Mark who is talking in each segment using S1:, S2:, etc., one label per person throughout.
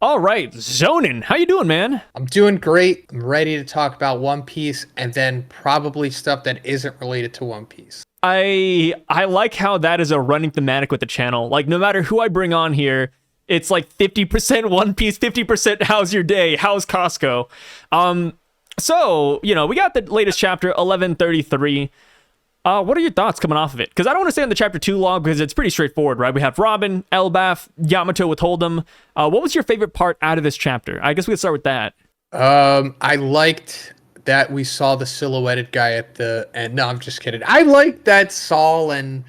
S1: All right, Zhoniin, how you doing, man?
S2: I'm doing great. I'm ready to talk about One Piece and then probably stuff that isn't related to One Piece.
S1: I like how that is a running thematic with the channel. Like no matter who I bring on here, it's like 50% One Piece, 50% how's your day, how's Costco. So we got the latest chapter 1133. What are your thoughts coming off of it? Because I don't want to stay on the chapter too long because it's pretty straightforward, right? We have Robin, Elbaf, Yamato with Hold'em. What was your favorite part out of this chapter? I guess we could start with that.
S2: I liked that we saw the silhouetted guy at the end. No, I'm just kidding. I like that Saul and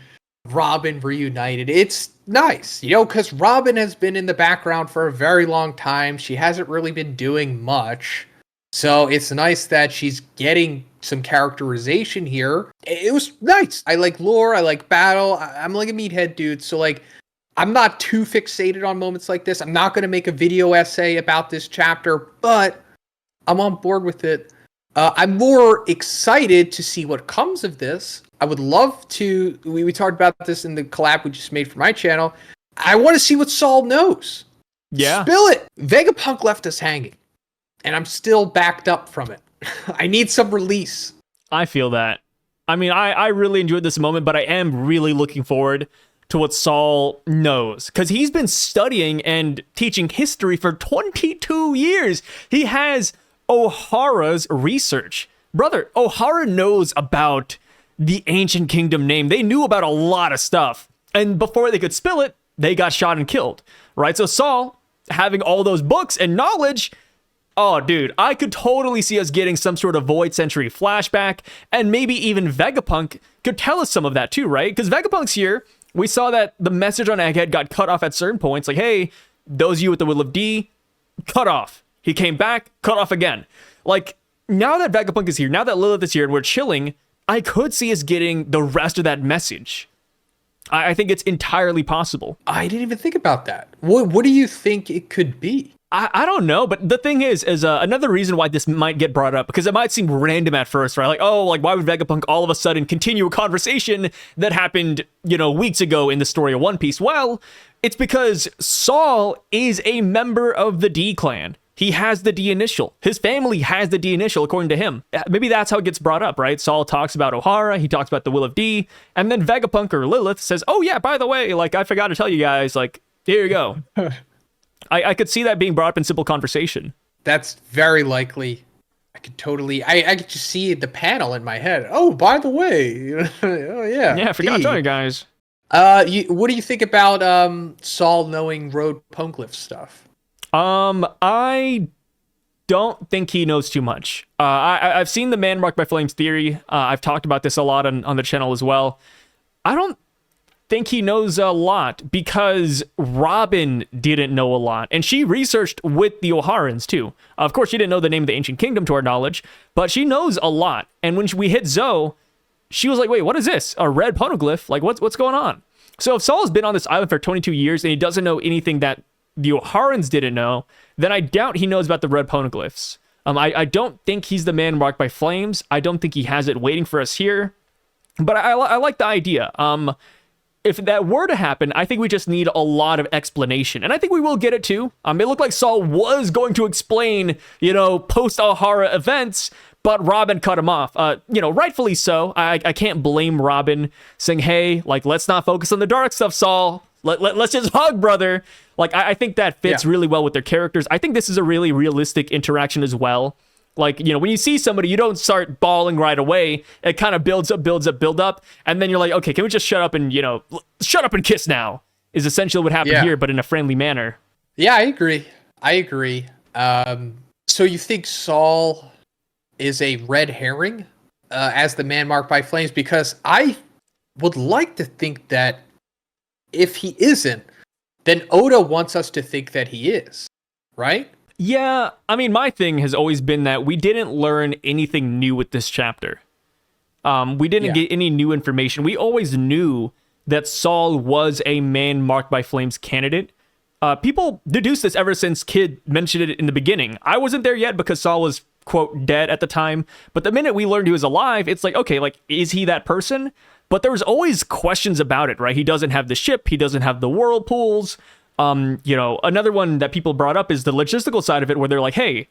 S2: Robin reunited. It's nice, because Robin has been in the background for a very long time. She hasn't really been doing much. So it's nice that she's getting some characterization here. It was nice. I like lore. I like battle. I'm like a meathead dude. So I'm not too fixated on moments like this. I'm not going to make a video essay about this chapter, but I'm on board with it. I'm more excited to see what comes of this. I would love to. We talked about this in the collab we just made for my channel. I want to see what Saul knows.
S1: Yeah.
S2: Spill it. Vegapunk left us hanging, and I'm still backed up from it. I need some release.
S1: I feel that. I mean, I really enjoyed this moment, but I am really looking forward to what Saul knows. Because he's been studying and teaching history for 22 years. He has Ohara's research. Brother, Ohara knows about the ancient kingdom name. They knew about a lot of stuff. And before they could spill it, they got shot and killed. Right? So Saul, having all those books and knowledge... Oh, dude, I could totally see us getting some sort of Void Century flashback, and maybe even Vegapunk could tell us some of that too, right? Because Vegapunk's here. We saw that the message on Egghead got cut off at certain points. Like, hey, those of you with the Will of D, cut off. He came back, cut off again. Like, now that Vegapunk is here, now that Lilith is here and we're chilling, I could see us getting the rest of that message. I think it's entirely possible.
S2: I didn't even think about that. What do you think it could be?
S1: I don't know, but the thing is another reason why this might get brought up, because it might seem random at first, right? Like, oh, like why would Vegapunk all of a sudden continue a conversation that happened, weeks ago in the story of One Piece? Well, it's because Saul is a member of the D clan. He has the D initial. His family has the D initial, according to him. Maybe that's how it gets brought up, right? Saul talks about Ohara, he talks about the Will of D, and then Vegapunk or Lilith says, oh yeah, by the way, like I forgot to tell you guys, like, here you go. I could see that being brought up in simple conversation.
S2: That's very likely. I could totally... I could just see the panel in my head. Oh, by the way. Oh, yeah.
S1: Yeah, I forgot to tell you guys.
S2: What do you think about Saul knowing Road Poneglyph stuff?
S1: I don't think he knows too much. I've seen the Man Marked by Flames theory. I've talked about this a lot on the channel as well. I don't think he knows a lot because Robin didn't know a lot, and she researched with the Oharans too. Of course, she didn't know the name of the ancient kingdom to our knowledge, but she knows a lot. And when we hit Zoe, she was like, wait, what is this? A red poneglyph? Like, what's going on? So if Saul's been on this island for 22 years and he doesn't know anything that the Oharans didn't know, then I doubt he knows about the red poneglyphs. I don't think he's the Man Marked by Flames. I don't think he has it waiting for us here, but I like the idea. If that were to happen, I think we just need a lot of explanation. And I think we will get it too. It looked like Saul was going to explain, post-Ohara events, but Robin cut him off. Rightfully so. I can't blame Robin saying, hey, like, let's not focus on the dark stuff, Saul. Let's just hug, brother. Like, I think that fits really well with their characters. I think this is a really realistic interaction as well. Like, when you see somebody, you don't start bawling right away. It kind of builds up. And then you're like, okay, can we just shut up and kiss now? Is essentially what happened here, but in a friendly manner.
S2: Yeah, I agree. So you think Saul is a red herring as the Man Marked by Flames? Because I would like to think that if he isn't, then Oda wants us to think that he is, right?
S1: Yeah, my thing has always been that we didn't learn anything new with this chapter. We didn't get any new information. We always knew that Saul was a Man Marked by Flames candidate. People deduced this ever since Kid mentioned it in the beginning. I wasn't there yet because Saul was, quote, dead at the time. But the minute we learned he was alive, it's like, okay, like, is he that person? But there was always questions about it, right? He doesn't have the ship. He doesn't have the whirlpools. Another one that people brought up is the logistical side of it, where they're like, hey,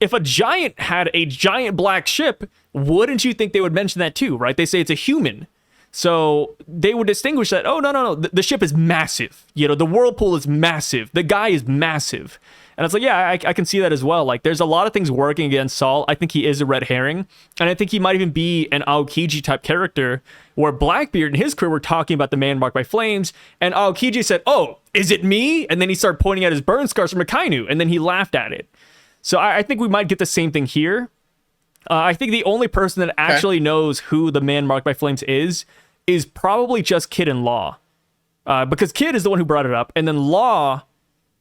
S1: if a giant had a giant black ship, wouldn't you think they would mention that too, right? They say it's a human. So they would distinguish that, oh, no. The ship is massive. The whirlpool is massive. The guy is massive. And it's like, yeah, I can see that as well. Like, there's a lot of things working against Saul. I think he is a red herring. And I think he might even be an Aokiji type character, where Blackbeard and his crew were talking about the man marked by flames. And Aokiji said, oh, is it me? And then he started pointing at his burn scars from Akainu. And then he laughed at it. So I think we might get the same thing here. I think the only person that actually knows who the man marked by flames is probably just Kid and Law. Because Kid is the one who brought it up. And then Law,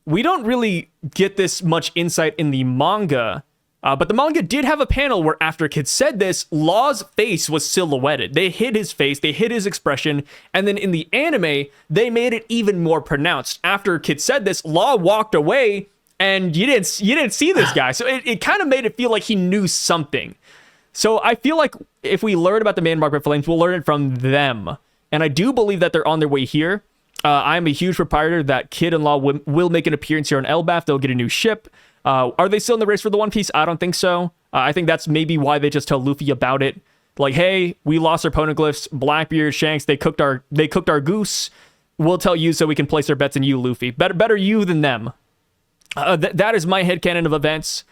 S1: we don't really get this much insight in the manga. But the manga did have a panel where after Kid said this, Law's face was silhouetted. They hid his face, they hid his expression. And then in the anime, they made it even more pronounced. After Kid said this, Law walked away, and you didn't see this guy. So it kind of made it feel like he knew something. So I feel like if we learn about the man marked by flames, we'll learn it from them. And I do believe that they're on their way here. I'm a huge proprietor that Kid and Law will make an appearance here on Elbaf. They'll get a new ship. Are they still in the race for the One Piece? I don't think so. I think that's maybe why they just tell Luffy about it. Like, hey, we lost our poneglyphs. Blackbeard, Shanks, they cooked our goose. We'll tell you so we can place our bets in you, Luffy. Better you than them. That is my headcanon of events.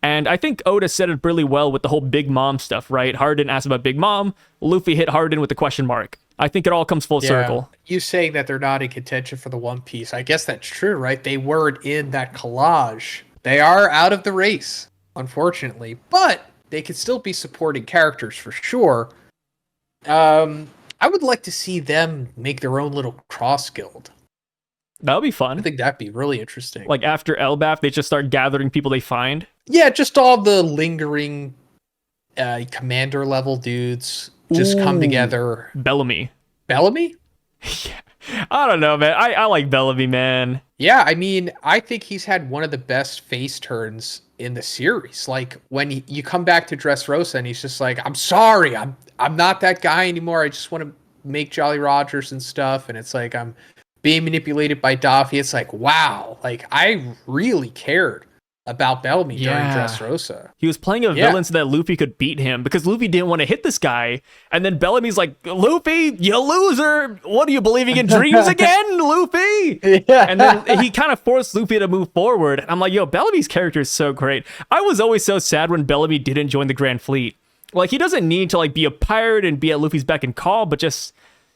S1: And I think Oda said it really well with the whole Big Mom stuff, right? Hardin asked about Big Mom. Luffy hit Hardin with the question mark. I think it all comes full circle.
S2: You saying that they're not in contention for the One Piece, I guess that's true, right? They weren't in that collage. They are out of the race, unfortunately. But they could still be supporting characters for sure. I would like to see them make their own little cross guild.
S1: That would be fun.
S2: I think that'd be really interesting.
S1: Like after Elbaf, they just start gathering people they find.
S2: Yeah, just all the lingering commander level dudes just come together.
S1: Bellamy.
S2: Bellamy?
S1: Yeah. I don't know, man. I like Bellamy, man.
S2: Yeah, I mean, I think he's had one of the best face turns in the series. Like when you come back to Dressrosa and he's just like, I'm sorry, I'm not that guy anymore. I just want to make Jolly Rogers and stuff. And it's like I'm being manipulated by Daffy. It's like, wow, like I really cared about Bellamy during Dressrosa.
S1: He was playing a villain so that Luffy could beat him because Luffy didn't want to hit this guy. And then Bellamy's like, Luffy, you loser. What are you believing in dreams again, Luffy? Yeah. And then he kind of forced Luffy to move forward. And I'm like, yo, Bellamy's character is so great. I was always so sad when Bellamy didn't join the Grand Fleet. Like, he doesn't need to like be a pirate and be at Luffy's beck and call, but just,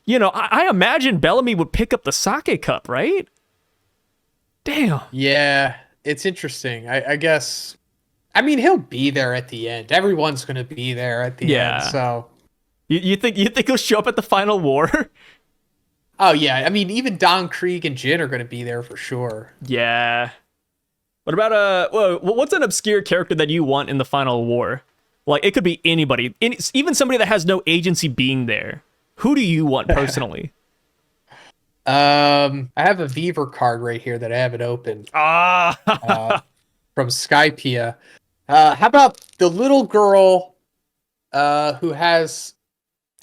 S1: I imagine Bellamy would pick up the sake cup, right? Damn.
S2: Yeah. It's interesting. I guess. I mean, he'll be there at the end. Everyone's going to be there at the end. So,
S1: you think he'll show up at the final war?
S2: Oh yeah. I mean, even Don Krieg and Jin are going to be there for sure.
S1: Yeah. What about what's an obscure character that you want in the final war? Like, it could be anybody, even somebody that has no agency being there. Who do you want personally?
S2: I have a Beaver card right here that I haven't opened. From Skypea. How about the little girl who has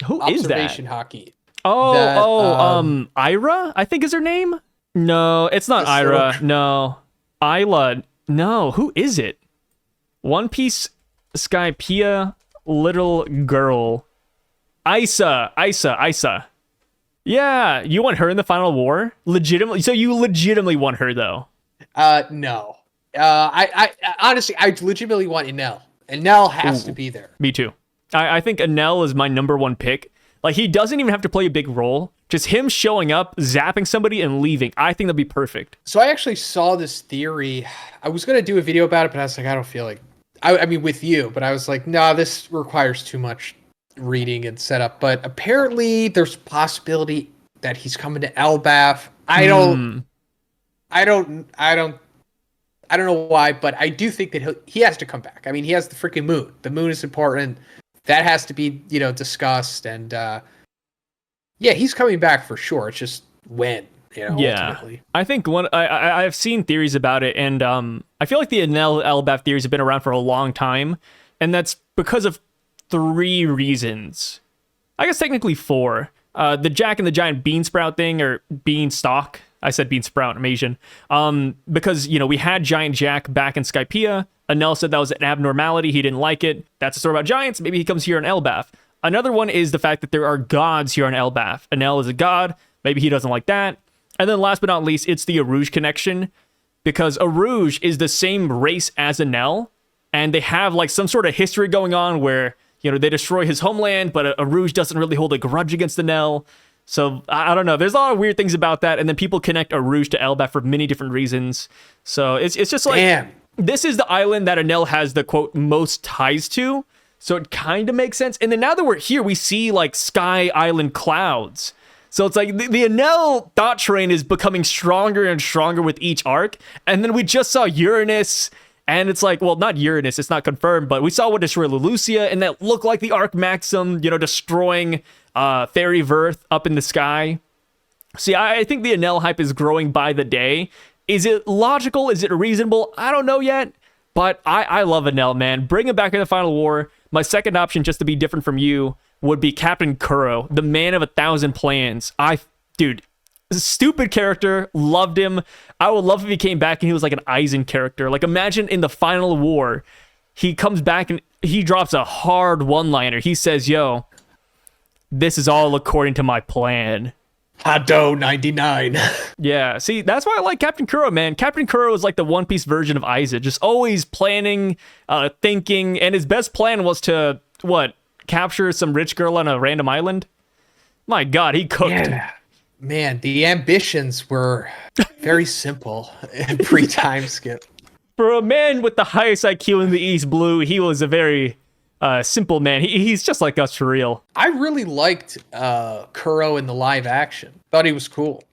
S2: observation hockey?
S1: Ira, I think is her name. No, it's not Ira. No, Isla. No, who is it? One Piece Skypea little girl. Isa. Yeah, you want her in the final war? Legitimately? So you legitimately want her, though?
S2: No. I honestly, I legitimately want Enel. Enel has to be there.
S1: Me too. I think Enel is my number one pick. Like, he doesn't even have to play a big role. Just him showing up, zapping somebody, and leaving. I think that'd be perfect.
S2: So I actually saw this theory. I was going to do a video about it, but I was like, I don't feel like... I mean, with you, but I was like, no, this requires too much reading and setup. But apparently there's a possibility that he's coming to Elbaf. I don't know why, but I do think that he has to come back. I mean, he has the freaking moon. The moon is important. That has to be, discussed. And he's coming back for sure. It's just when, ultimately.
S1: I think I've seen theories about it, and I feel like the Enel Elbaf theories have been around for a long time, and that's because of 3 reasons. I guess technically 4. The Jack and the Giant Bean Sprout thing, or Beanstalk, I said bean sprout. I'm Asian. Because, we had Giant Jack back in Skypiea. Enel said that was an abnormality. He didn't like it. That's a story about giants. Maybe he comes here in Elbaf. Another one is the fact that there are gods here in Elbaf. Enel is a god. Maybe he doesn't like that. And then last but not least, it's the Arouge connection. Because Arouge is the same race as Enel. And they have like some sort of history going on where, they destroy his homeland, but Arouge doesn't really hold a grudge against Enel. So, I don't know. There's a lot of weird things about that. And then people connect Arouge to Elbaf for many different reasons. So, it's just like,
S2: Damn.
S1: This is the island that Enel has the, quote, most ties to. So, it kind of makes sense. And then now that we're here, we see, like, Sky Island clouds. So, it's like the Enel thought train is becoming stronger and stronger with each arc. And then we just saw Uranus. And it's like, well, not Uranus, it's not confirmed, but we saw what destroyed Lelucia, and that looked like the Arc Maxim, destroying Fairy Verth up in the sky. See, I think the Enel hype is growing by the day. Is it logical? Is it reasonable? I don't know yet, but I love Enel, man. Bring him back in the Final War. My second option, just to be different from you, would be Captain Kuro, the man of 1,000 plans. Dude, stupid character, loved him. I would love if he came back and he was like an Aizen character. Like, imagine in the Final War, he comes back and he drops a hard one-liner. He says, yo, this is all according to my plan.
S2: Hado 99.
S1: Yeah, see, that's why I like Captain Kuro, man. Captain Kuro is like the One Piece version of Aizen, just always planning, thinking, and his best plan was to, capture some rich girl on a random island? My God, he cooked.
S2: Yeah. Man, the ambitions were very simple pre-time skip.
S1: For a man with the highest IQ in the East Blue, he was a very simple man. He's just like us for real.
S2: I really liked Kuro in the live action. Thought he was cool.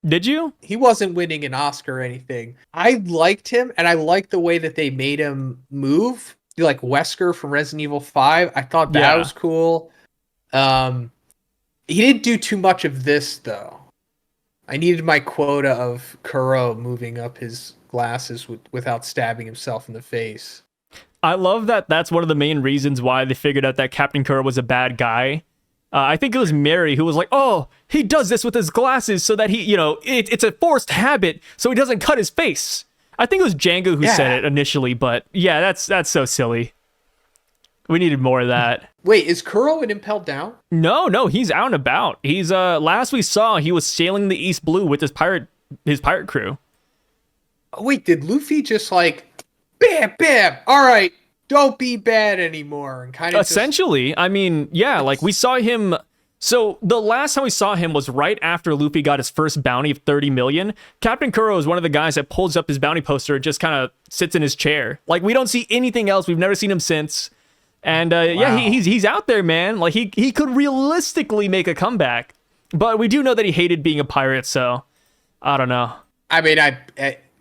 S1: Did you?
S2: He wasn't winning an Oscar or anything. I liked him, and I liked the way that they made him move. Like Wesker from Resident Evil 5. I thought that was cool. He didn't do too much of this, though. I needed my quota of Kuro moving up his glasses without stabbing himself in the face.
S1: I love that that's one of the main reasons why they figured out that Captain Kuro was a bad guy. I think it was Mary who was like, oh, he does this with his glasses so that he, it's a forced habit so he doesn't cut his face. I think it was Django who said it initially, but yeah, that's so silly. We needed more of that.
S2: Wait, is Kuro in Impelled Down?
S1: No, he's out and about. He's last we saw, he was sailing the East Blue with his pirate crew.
S2: Oh, wait, did Luffy just like, bam, all right, don't be bad anymore, and kind of
S1: essentially? I mean, yeah, like we saw him. So the last time we saw him was right after Luffy got his first bounty of 30 million. Captain Kuro is one of the guys that pulls up his bounty poster and just kind of sits in his chair. Like, we don't see anything else. We've never seen him since. And yeah, he's out there, man. Like, he could realistically make a comeback. But we do know that he hated being a pirate, so I don't know.
S2: I mean,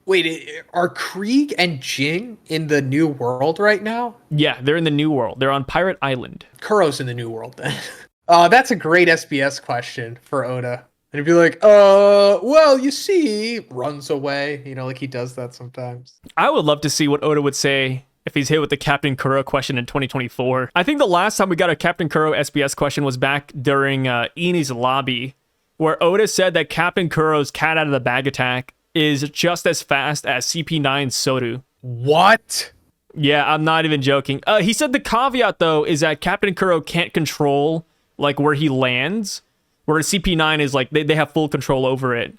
S2: wait, are Krieg and Jing in the New World right now?
S1: Yeah, they're in the New World. They're on Pirate Island.
S2: Kuro's in the New World, then. That's a great SBS question for Oda. And he'd be like, well, you see, runs away. Like he does that sometimes. I
S1: would love to see what Oda would say if he's hit with the Captain Kuro question in 2024. I think the last time we got a Captain Kuro SBS question was back during Eni's lobby, where Oda said that Captain Kuro's cat out of the bag attack is just as fast as CP9's Soru.
S2: What?
S1: Yeah, I'm not even joking. He said the caveat, though, is that Captain Kuro can't control like where he lands, whereas CP9 is like they have full control over it.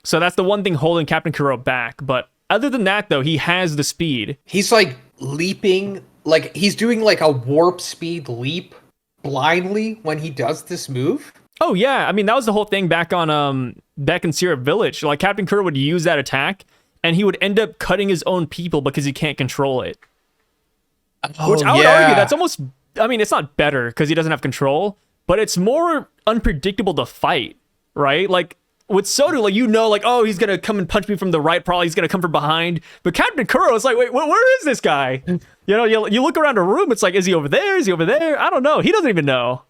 S1: So that's the one thing holding Captain Kuro back. But other than that, though, he has the speed.
S2: He's like leaping, like he's doing like a warp speed leap blindly when he does this move.
S1: Oh yeah, I mean that was the whole thing back in Syrup Village. Like Captain Kuro would use that attack, and he would end up cutting his own people because he can't control it. Which I would argue that's almost. I mean, it's not better because he doesn't have control, but it's more unpredictable to fight, right? Like with Soru, like oh, he's gonna come and punch me from the right, probably he's gonna come from behind. But Captain Kuro is like, wait, where is this guy? You look around a room, it's like, is he over there? Is he over there? I don't know. He doesn't even know.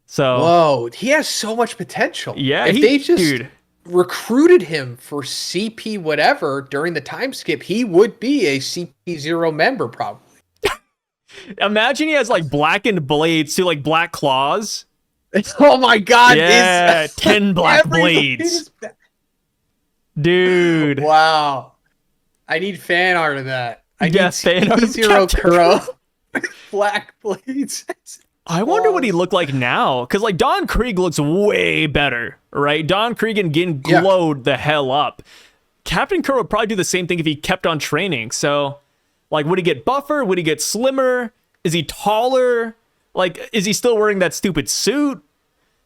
S1: So
S2: whoa, he has so much potential.
S1: Yeah,
S2: if they just recruited him for CP whatever during the time skip, he would be a CP0 member probably.
S1: Imagine he has like blackened blades to like black claws.
S2: Oh my God!
S1: Yeah, 10 black blades. Dude.
S2: Wow. I need fan art of that. I
S1: Yeah,
S2: need
S1: fan art of
S2: Zero
S1: Captain
S2: Kuro. Black blades.
S1: I wonder what he looked like now, because like Don Krieg looks way better, right? Don Krieg and Gin glowed the hell up. Captain Kuro would probably do the same thing if he kept on training. So, like, would he get buffer? Would he get slimmer? Is he taller? Like, is he still wearing that stupid suit?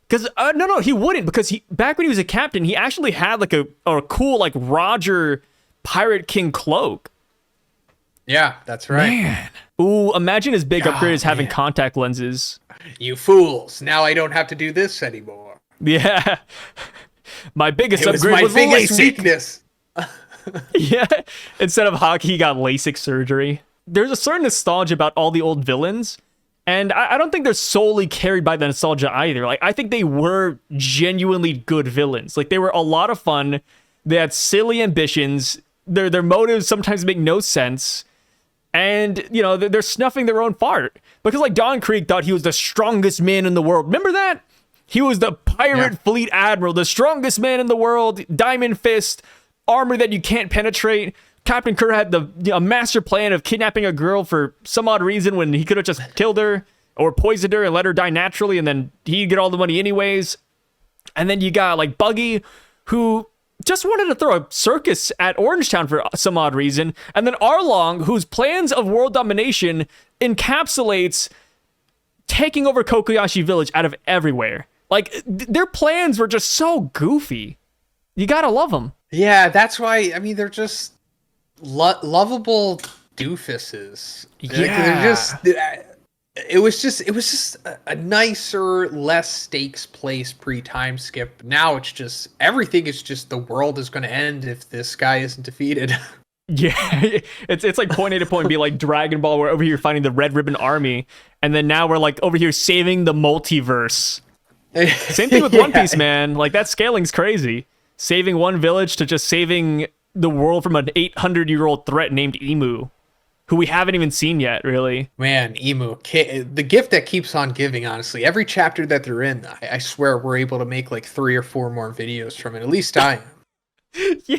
S1: Because no, he wouldn't. Because he back when he was a captain, he actually had like a cool like Roger Pirate King cloak.
S2: Yeah, that's right.
S1: Man. Ooh, imagine his big upgrade is having contact lenses.
S2: You fools. Now I don't have to do this anymore.
S1: Yeah. My biggest
S2: It was
S1: upgrade
S2: my
S1: was
S2: biggest
S1: LASIK.
S2: weakness.
S1: Yeah. Instead of hockey, he got LASIK surgery. There's a certain nostalgia about all the old villains. And I don't think they're solely carried by the nostalgia either. Like, I think they were genuinely good villains. Like, they were a lot of fun. They had silly ambitions. Their motives sometimes make no sense. And, you know, they're snuffing their own fart. Because, like, Don Krieg thought he was the strongest man in the world. Remember that? He was the pirate fleet admiral, the strongest man in the world, diamond fist, armor that you can't penetrate. Captain Kuro had a master plan of kidnapping a girl for some odd reason when he could have just killed her or poisoned her and let her die naturally, and then he'd get all the money anyways. And then you got, like, Buggy, who just wanted to throw a circus at Orangetown for some odd reason. And then Arlong, whose plans of world domination encapsulates taking over Kokoyashi Village out of everywhere. Like, their plans were just so goofy. You gotta love them.
S2: Yeah, that's why, I mean, they're just lovable doofuses.
S1: Yeah.
S2: Like, they're just... It was just a nicer, less stakes place pre-time skip. Now it's just everything is just the world is going to end if this guy isn't defeated.
S1: Yeah, it's like point A to point B, like Dragon Ball. We're over here fighting the Red Ribbon Army, and then now we're like over here saving the multiverse. Same thing with One Piece, man. Like that scaling's crazy. Saving one village to just saving the world from an 800-year-old threat named Emu, who we haven't even seen yet, really.
S2: Man, Emu, the gift that keeps on giving, honestly. Every chapter that they're in, I swear we're able to make like 3 or 4 more videos from it. At least I am.
S1: Yeah,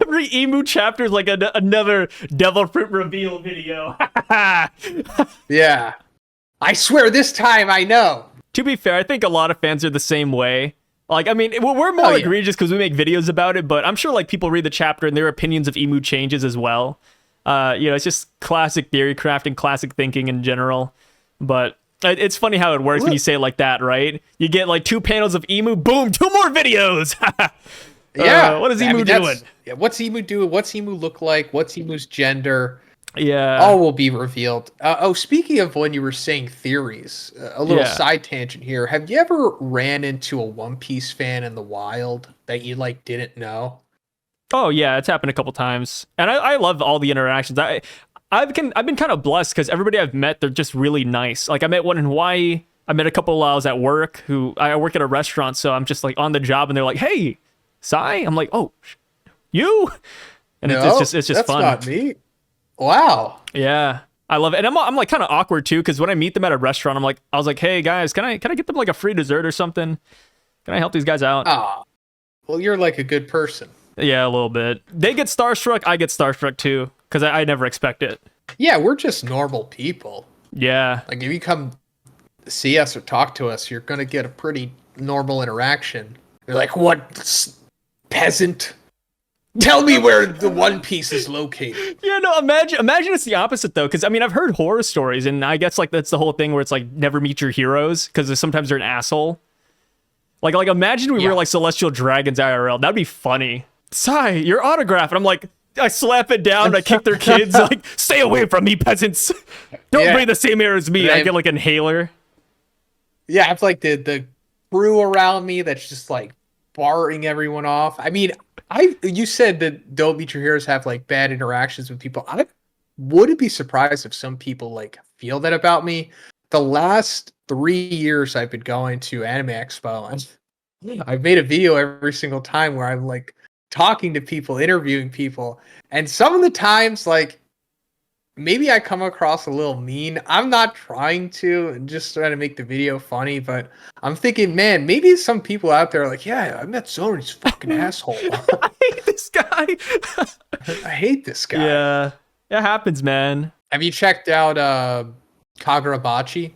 S1: every Emu chapter is like another Devil Fruit reveal video.
S2: Yeah. I swear this time I know.
S1: To be fair, I think a lot of fans are the same way. Like, I mean, we're more egregious because we make videos about it, but I'm sure like people read the chapter and their opinions of Emu changes as well. You know, it's just classic theory crafting, classic thinking in general. But it's funny how it works when you say it like that, right? You get like 2 panels of Emu, boom, 2 more videos.
S2: Yeah.
S1: What is Emu doing?
S2: Yeah, what's Emu doing? What's Emu look like? What's Emu's gender?
S1: Yeah.
S2: All will be revealed. Speaking of when you were saying theories, a little side tangent here. Have you ever ran into a One Piece fan in the wild that you like didn't know?
S1: Oh yeah, it's happened a couple times, and I love all the interactions. I've been kind of blessed because everybody I've met, they're just really nice. Like I met one in Hawaii. I met a couple while I was at work. Who I work at a restaurant, so I'm just like on the job, and they're like, "Hey, Sai." I'm like, "Oh, you," and it's just
S2: that's
S1: fun.
S2: That's not me. Wow.
S1: Yeah, I love it, and I'm like kind of awkward too because when I meet them at a restaurant, I was like, "Hey guys, can I get them like a free dessert or something? Can I help these guys out?"
S2: Ah, well, you're like a good person.
S1: Yeah, a little bit. They get starstruck. I get starstruck too because I never expect it.
S2: Yeah, we're just normal people.
S1: Yeah.
S2: Like if you come see us or talk to us, you're gonna get a pretty normal interaction. You're like, "What, peasant? Tell me where the One Piece is located."
S1: Yeah, no, imagine it's the opposite though, because I mean I've heard horror stories, and I guess like that's the whole thing where it's like never meet your heroes because sometimes they're an asshole. Like imagine we were like celestial dragons IRL. That'd be funny. Sai, your autograph, and I'm like, I slap it down, I kick their kids, like, stay away from me, peasants. Don't breathe the same air as me. I get like an inhaler.
S2: Yeah, I have like the crew around me that's just like barring everyone off. I mean, you said that don't meet your heroes have like bad interactions with people. I wouldn't be surprised if some people like feel that about me. The last 3 years I've been going to Anime Expo, and I've made a video every single time where I'm like talking to people, interviewing people, and some of the times like maybe I come across a little mean. I'm not trying to, and just trying to make the video funny, but I'm thinking, man, maybe some people out there are like, yeah, I met Zhoniin, he's a fucking asshole.
S1: I hate this this guy.
S2: I hate this guy.
S1: Yeah, it happens, man.
S2: Have you checked out Kagurabachi?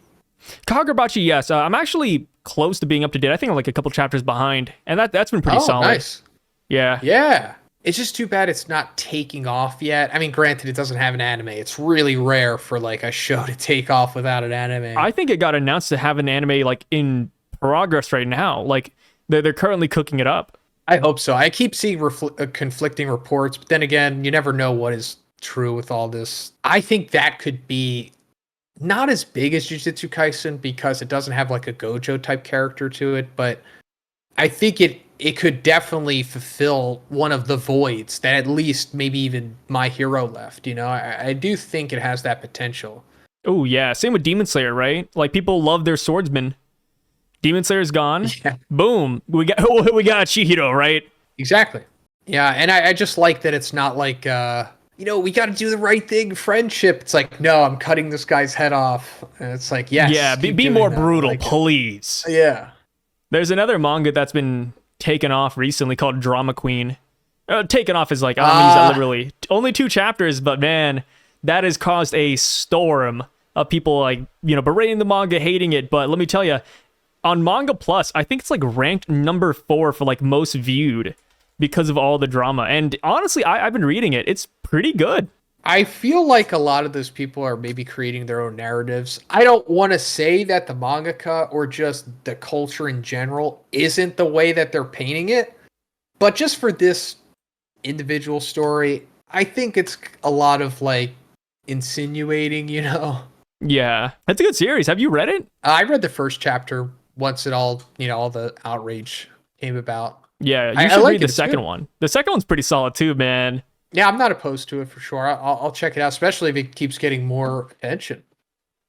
S1: Kagurabachi, yes. I'm actually close to being up to date. I think I'm like a couple chapters behind, and that's been pretty solid.
S2: Nice.
S1: Yeah.
S2: Yeah. It's just too bad it's not taking off yet. I mean, granted, it doesn't have an anime. It's really rare for like a show to take off without an anime.
S1: I think it got announced to have an anime like in progress right now. Like they're currently cooking it up.
S2: I hope so. I keep seeing conflicting reports, but then again, you never know what is true with all this. I think that could be not as big as Jujutsu Kaisen because it doesn't have like a Gojo type character to it, but I think it could definitely fulfill one of the voids that at least maybe even My Hero left. You know, I do think it has that potential.
S1: Oh yeah, same with Demon Slayer, right? Like people love their swordsman. Demon Slayer's gone.
S2: Yeah.
S1: Boom. We got Chihiro, right?
S2: Exactly. Yeah, and I just like that it's not like we got to do the right thing, friendship. It's like, no, I'm cutting this guy's head off. And it's like, yes.
S1: Yeah, be more brutal, please.
S2: Yeah.
S1: There's another manga that's been taken off recently called Drama Queen. Taken off is like, I don't use that literally. Only 2 chapters, but man, that has caused a storm of people like, berating the manga, hating it. But let me tell you, on Manga Plus, I think it's like ranked number 4 for like most viewed because of all the drama. And honestly, I've been reading it. It's pretty good.
S2: I feel like a lot of those people are maybe creating their own narratives. I don't want to say that the mangaka or just the culture in general isn't the way that they're painting it, but just for this individual story, I think it's a lot of like insinuating,
S1: Yeah, that's a good series. Have you read it?
S2: I read the first chapter once it all, all the outrage came about.
S1: Yeah, you should read the second one. The second one's pretty solid too, man.
S2: Yeah, I'm not opposed to it for sure. I'll check it out, especially if it keeps getting more attention.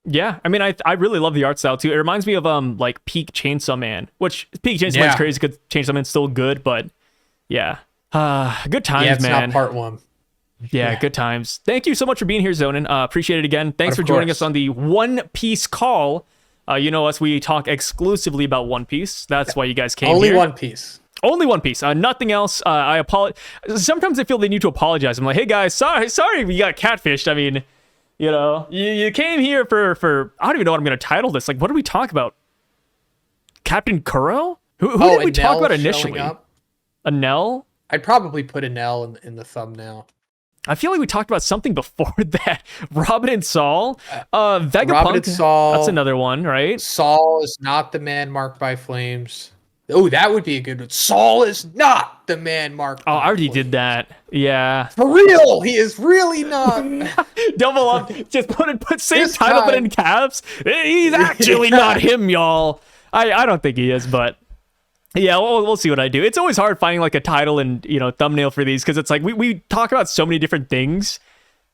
S1: Yeah, I mean, I really love the art style too. It reminds me of like Peak Chainsaw Man, which Peak Chainsaw Man's crazy because Chainsaw Man's still good, but yeah, good times,
S2: yeah, it's
S1: man.
S2: Not part 1.
S1: Yeah, good times. Thank you so much for being here, Zhoniin. Appreciate it again. Thanks for joining us on the One Piece call. You know us, we talk exclusively about One Piece. That's why you guys came
S2: Only
S1: here.
S2: One Piece.
S1: Only One Piece. Nothing else. I apologize. Sometimes I feel they need to apologize. I'm like, hey guys, sorry we got catfished. I mean, you came here for I don't even know what I'm going to title this. Like, what did we talk about? Captain Kuro? Who did we talk about initially? Enel?
S2: I'd probably put Enel in the thumbnail.
S1: I feel like we talked about something before that. Robin and Saul. Vegapunk.
S2: Robin and Saul.
S1: That's another one, right?
S2: Saul is not the man marked by flames. Oh, that would be a good one. Saul is not the man marked by
S1: I already
S2: flames.
S1: did that. Yeah.
S2: For real, he is really not.
S1: Double up. Just put same
S2: This
S1: title, but
S2: guy-
S1: in caps. He's actually not him, y'all. I don't think he is, but yeah, we'll see what I do. It's always hard finding like a title and thumbnail for these because it's like we talk about so many different things.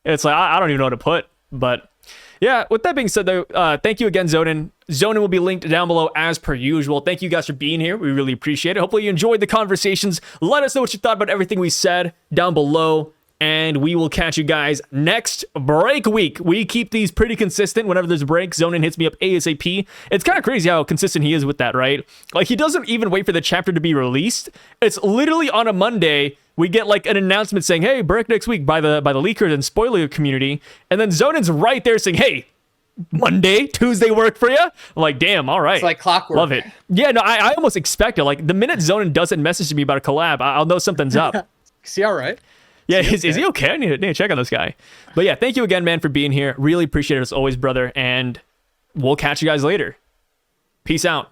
S1: It's like I don't even know what to put. But yeah, with that being said, though, thank you again, Zhoniin. Zhoniin will be linked down below as per usual. Thank you guys for being here. We really appreciate it. Hopefully you enjoyed the conversations. Let us know what you thought about everything we said down below. And we will catch you guys next break week. We keep these pretty consistent. Whenever there's a break, Zhoniin hits me up ASAP. It's kind of crazy how consistent he is with that, right? Like, he doesn't even wait for the chapter to be released. It's literally on a Monday, we get like an announcement saying, hey, break next week by the leakers and spoiler community. And then Zhoniin's right there saying, hey, Monday, Tuesday work for you? I'm like, damn, all right.
S2: It's like clockwork.
S1: Love it. Yeah, no, I almost expect it. Like, the minute Zhoniin doesn't message me about a collab, I'll know something's up.
S2: See, all right.
S1: Yeah, is he okay? I need to check on this guy. But yeah, thank you again, man, for being here. Really appreciate it as always, brother. And we'll catch you guys later. Peace out.